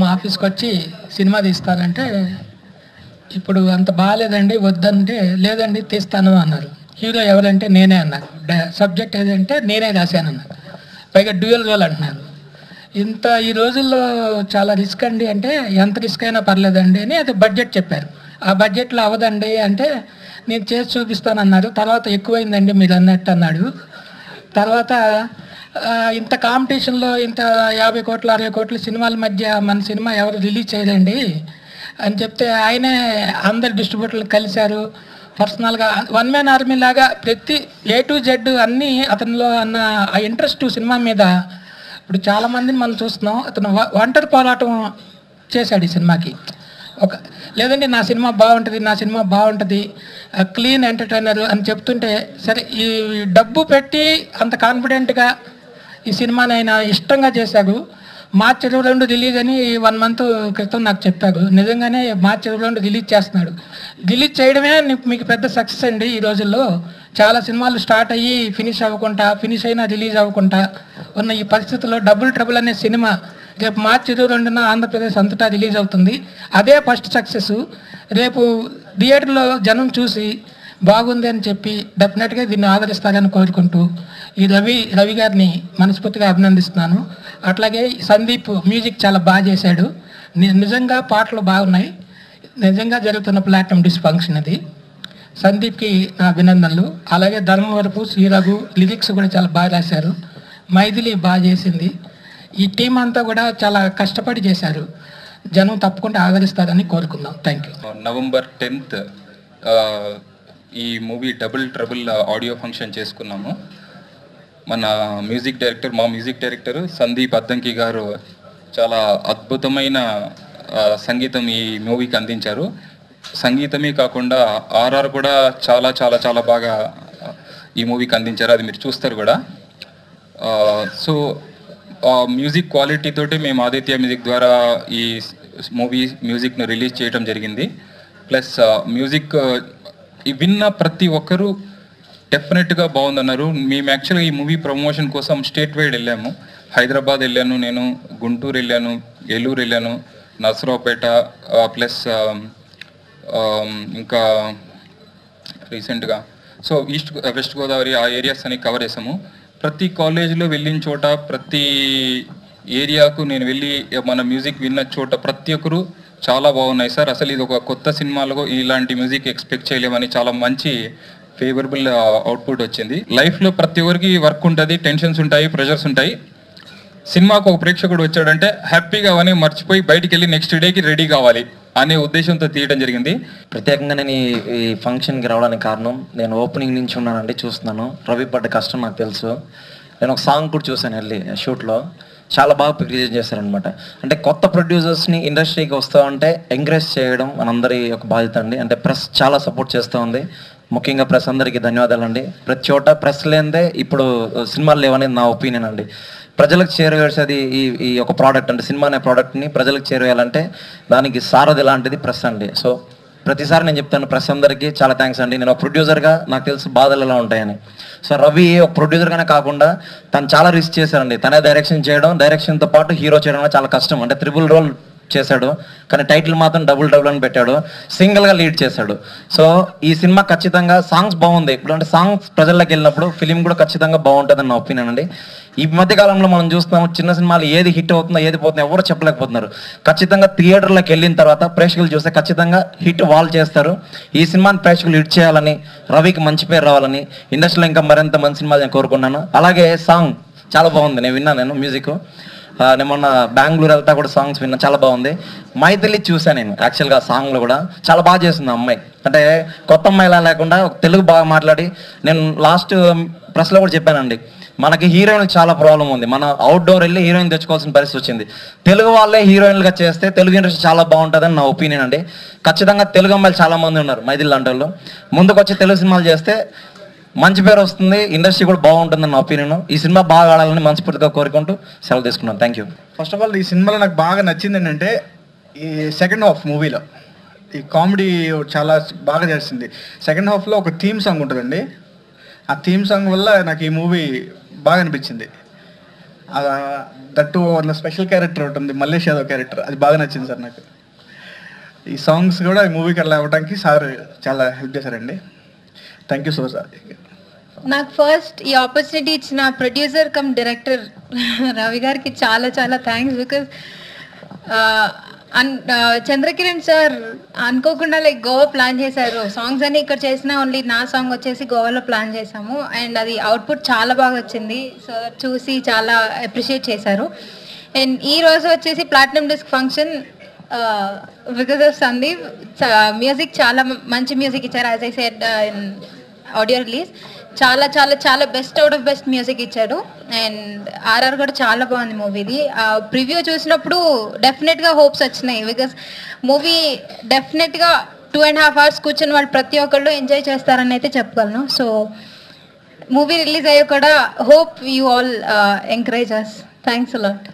మా ఆఫీస్కి వచ్చి సినిమా తీస్తానంటే ఇప్పుడు అంత బాగాలేదండి వద్దంటే లేదండి తీస్తాను అన్నారు. హీరో ఎవరంటే నేనే అన్నారు. సబ్జెక్ట్ ఏదంటే నేనే రాశానన్నారు. పైగా డ్యూయల్ రోల్ అంటున్నారు. ఇంత ఈ రోజుల్లో చాలా రిస్క్ అండి అంటే ఎంత రిస్క్ అయినా పర్లేదండి అని అది బడ్జెట్ చెప్పారు. ఆ బడ్జెట్లో అవ్వదండి అంటే నేను చేసి చూపిస్తానన్నారు. తర్వాత ఎక్కువైందండి మీరు అన్నట్టు అన్నాడు. తర్వాత ఇంత కాంపిటీషన్లో ఇంత 50 కోట్ల 60 కోట్ల సినిమాల మధ్య మన సినిమా ఎవరు రిలీజ్ చేయలేండి అని చెప్తే ఆయనే అందరు డిస్ట్రిబ్యూటర్లు కలిశారు. పర్సనల్గా వన్ మ్యాన్ ఆర్మీ లాగా ప్రతి A to Z అన్నీ అతనిలో అన్న ఆ ఇంట్రెస్ట్ సినిమా మీద. ఇప్పుడు చాలామందిని మనం చూస్తున్నాం. అతను ఒంటరి పోరాటం చేశాడు ఈ సినిమాకి. లేదండి నా సినిమా బాగుంటుంది క్లీన్ ఎంటర్టైనర్ అని చెప్తుంటే సరే ఈ డబ్బు పెట్టి అంత కాన్ఫిడెంట్గా ఈ సినిమాని ఆయన ఇష్టంగా చేశాడు. మార్చి 22 రిలీజ్ అని 1 మంత్ క్రితం నాకు చెప్పాడు. నిజంగానే మార్చి 22 రిలీజ్ చేస్తున్నాడు. రిలీజ్ చేయడమే మీకు పెద్ద సక్సెస్ అండి. ఈ రోజుల్లో చాలా సినిమాలు స్టార్ట్ అయ్యి ఫినిష్ అయినా రిలీజ్ అవ్వకుండా ఉన్న ఈ పరిస్థితుల్లో డబుల్ ట్రబుల్ అనే సినిమా రేపు మార్చి 22న ఆంధ్రప్రదేశ్ అంతటా రిలీజ్ అవుతుంది. అదే ఫస్ట్ సక్సెస్. రేపు థియేటర్లో జనం చూసి బాగుంది అని చెప్పి డెఫినెట్గా దీన్ని ఆదరిస్తారని కోరుకుంటూ ఈ రవి గారిని మనస్ఫూర్తిగా అభినందిస్తున్నాను. అట్లాగే సందీప్ మ్యూజిక్ చాలా బాగా చేశాడు. నిజంగా పాటలు బాగున్నాయి. నిజంగా జరుగుతున్న ప్లాటినం డిస్క్ ఫంక్షన్ అది. సందీప్కి నా అభినందనలు. అలాగే ధర్మవరపు శ్రీరఘు లిరిక్స్ కూడా చాలా బాగా రాశారు. మైథిలి బాగా చేసింది. ఈ టీం అంతా కూడా చాలా కష్టపడి చేశారు. జనం తప్పకుండా ఆదరిస్తారని కోరుకుందాం. Thank you. November 10th ఈ movie double trouble audio function చేసుకున్నాము. మన మా మ్యూజిక్ డైరెక్టర్ సందీప్ అద్దంకి గారు చాలా అద్భుతమైన సంగీతం ఈ మూవీకి అందించారు. సంగీతమే కాకుండా ఆర్ఆర్ కూడా చాలా చాలా చాలా బాగా ఈ మూవీకి అందించారు. అది మీరు చూస్తారు కూడా. సో మ్యూజిక్ క్వాలిటీ తోటి మేము ఆదిత్య మ్యూజిక్ ద్వారా ఈ మ్యూజిక్ను రిలీజ్ చేయడం జరిగింది. ప్లస్ మ్యూజిక్ విన్న ప్రతి ఒక్కరూ డెఫినెట్గా బాగుందన్నారు. మేము యాక్చువల్గా ఈ మూవీ ప్రమోషన్ కోసం స్టేట్ వైడ్ వెళ్ళాము. హైదరాబాద్ వెళ్ళాను, నేను గుంటూరు వెళ్ళాను, ఏలూరు వెళ్ళాను, నర్సరావుపేట, ప్లస్ ఇంకా రీసెంట్గా వెస్ట్ గోదావరి ఆ ఏరియాస్ అని కవర్ చేసాము. ప్రతి కాలేజీలో వెళ్ళిన చోట, ప్రతి ఏరియాకు నేను వెళ్ళి మన మ్యూజిక్ విన్న చోట ప్రతి ఒక్కరు చాలా బాగున్నాయి సార్, అసలు ఇది ఒక కొత్త సినిమాలో ఇలాంటి మ్యూజిక్ ఎక్స్పెక్ట్ చేయలేమని చాలా మంచి ఫేవరబుల్ అవుట్పుట్ వచ్చింది. లైఫ్లో ప్రతి ఒక్కరికి వర్క్ ఉంటుంది, టెన్షన్స్ ఉంటాయి, ప్రెషర్స్ ఉంటాయి. సినిమాకు ఒక ప్రేక్షకుడు వచ్చాడంటే హ్యాపీగా అవన్నీ మర్చిపోయి బయటికి వెళ్ళి నెక్స్ట్ డేకి రెడీ కావాలి అనే ఉద్దేశంతో తీయడం జరిగింది. ప్రత్యేకంగా నేను ఈ ఫంక్షన్కి రావడానికి కారణం, నేను ఓపెనింగ్ నుంచి ఉన్నానండి, చూస్తున్నాను. రవి పడ్డ కష్టం నాకు తెలుసు. నేను ఒక సాంగ్ కూడా చూశాను వెళ్ళి షూట్లో. చాలా బాగా ప్రిజెంట్ చేశారనమాట. అంటే కొత్త ప్రొడ్యూసర్స్ని ఇండస్ట్రీకి వస్తూ ఉంటే ఎంకరేజ్ చేయడం మనందరి ఒక బాధ్యత అండి. అంటే ప్రెస్ చాలా సపోర్ట్ చేస్తూ ఉంది. ముఖ్యంగా ప్రెస్ అందరికీ ధన్యవాదాలండి. ప్రతి చోట ప్రెస్ లేనిదే ఇప్పుడు సినిమాలు లేవనేది నా ఒపీనియన్ అండి. ప్రజలకు చేరవేసేది ఈ ఒక ప్రోడక్ట్ అంటే సినిమా అనే ప్రోడక్ట్ని ప్రజలకు చేరవేయాలంటే దానికి సారథి లాంటిది ప్రెస్ అండి. సో ప్రతిసారి నేను చెప్తాను ప్రెస్ అందరికీ చాలా థ్యాంక్స్ అండి. నేను ఒక ప్రొడ్యూసర్గా నాకు తెలుసు బాధలు ఎలా ఉంటాయని. సో రవి ఒక ప్రొడ్యూసర్గానే కాకుండా తను చాలా రిస్క్ చేశారండి. తనే డైరెక్షన్ చేయడం, డైరెక్షన్తో పాటు హీరో చేయడం చాలా కష్టం. అంటే ట్రిపుల్ రోల్ చేశాడు, కానీ టైటిల్ మాత్రం డబుల్ అని పెట్టాడు. సింగిల్గా లీడ్ చేశాడు. సో ఈ సినిమా ఖచ్చితంగా సాంగ్స్ బాగుంది. ఇప్పుడు అంటే సాంగ్స్ ప్రజల్లోకి వెళ్ళినప్పుడు ఫిలిం కూడా ఖచ్చితంగా బాగుంటుందని నా ఒపీనియన్ అండి. ఈ మధ్యకాలంలో మనం చూస్తున్నాము చిన్న సినిమాలు ఏది హిట్ అవుతుందో ఏది పోతుందో ఎవరు చెప్పలేకపోతున్నారు. ఖచ్చితంగా థియేటర్లోకి వెళ్ళిన తర్వాత ప్రేక్షకులు చూస్తే ఖచ్చితంగా హిట్ వాళ్ళు చేస్తారు. ఈ సినిమాని ప్రేక్షకులు హిట్ చేయాలని, రవికి మంచి పేరు రావాలని, ఇండస్ట్రీలో ఇంకా మరింత మంచి సినిమాలు నేను కోరుకున్నాను. అలాగే సాంగ్ చాలా బాగుంది, నేను విన్నాను మ్యూజిక్. నేను మొన్న బెంగళూరు వెళ్తా కూడా సాంగ్స్ విన్నా, చాలా బాగుంది. మైథిలి చూసాను నేను యాక్చువల్గా సాంగ్లో కూడా చాలా బాగా చేస్తుంది అమ్మాయి. అంటే కొత్త అమ్మాయిలా లేకుండా తెలుగు బాగా మాట్లాడి, నేను లాస్ట్ ప్రెస్లో కూడా చెప్పానండి, మనకి హీరోయిన్ చాలా ప్రాబ్లం ఉంది. మన అవుట్డోర్ వెళ్ళి హీరోయిన్ తెచ్చుకోవాల్సిన పరిస్థితి వచ్చింది. తెలుగు వాళ్ళే హీరోయిన్లుగా చేస్తే తెలుగు ఇండస్ట్రీ చాలా బాగుంటుందని నా ఒపీనియన్ అండి. ఖచ్చితంగా తెలుగు అమ్మాయిలు చాలామంది ఉన్నారు మైథిలి లాంటి వాళ్ళు. ముందుకు వచ్చి తెలుగు సినిమాలు చేస్తే మంచి పేరు వస్తుంది, ఇండస్ట్రీ కూడా బాగుంటుందని నా ఒపీనియన్. ఈ సినిమా బాగా ఆడాలని మనస్ఫూర్తిగా కోరుకుంటూ సెలవు తీసుకున్నాను. Thank you. First of all ఈ సినిమాలో నాకు బాగా నచ్చింది ఏంటంటే ఈ సెకండ్ హాఫ్ మూవీలో ఈ కామెడీ చాలా బాగా చేసింది. సెకండ్ హాఫ్లో ఒక థీమ్ సాంగ్ ఉంటుందండి. ఆ థీమ్ సాంగ్ వల్ల నాకు ఈ మూవీ బాగా అనిపించింది. దట్టు ఉన్న స్పెషల్ క్యారెక్టర్ ఒకటి ఉంది, మల్లేష్ యాదవ్ క్యారెక్టర్, అది బాగా నచ్చింది సార్ నాకు. ఈ సాంగ్స్ కూడా ఈ మూవీకి అలా అవ్వడానికి సార్ చాలా హెల్ప్ చేశారండి. Thank you so sir. నాకు ఫస్ట్ ఈ ఆపర్చునిటీ ఇచ్చిన ప్రొడ్యూసర్ కమ్ డైరెక్టర్ రవి గారికి చాలా చాలా థ్యాంక్స్. బికాజ్ చంద్రకిరణ్ సార్ అనుకోకుండా లైక్ గోవా ప్లాన్ చేశారు. సాంగ్స్ అన్ని ఇక్కడ చేసినా ఓన్లీ నా సాంగ్ వచ్చేసి గోవాలో ప్లాన్ చేశాము. అండ్ అది అవుట్పుట్ చాలా బాగా వచ్చింది. సో చూసి చాలా అప్రిషియేట్ చేశారు. అండ్ ఈ రోజు వచ్చేసి platinum disc function because of Sandeep. Music చాలా మంచి మ్యూజిక్ ఇచ్చారు. As I said in audio release చాలా చాలా చాలా best out of best music ఇచ్చాడు. అండ్ ఆర్ఆర్ కూడా చాలా బాగుంది మూవీది. ప్రివ్యూ చూసినప్పుడు డెఫినెట్గా హోప్స్ వచ్చినాయి. బికాస్ మూవీ డెఫినెట్గా 2.5 hours కూర్చొని వాళ్ళు ప్రతి ఒక్కళ్ళు ఎంజాయ్ చేస్తారని అయితే చెప్పగలను. సో మూవీ రిలీజ్ అయ్యే కూడా hope you all encourage us. Thanks allot.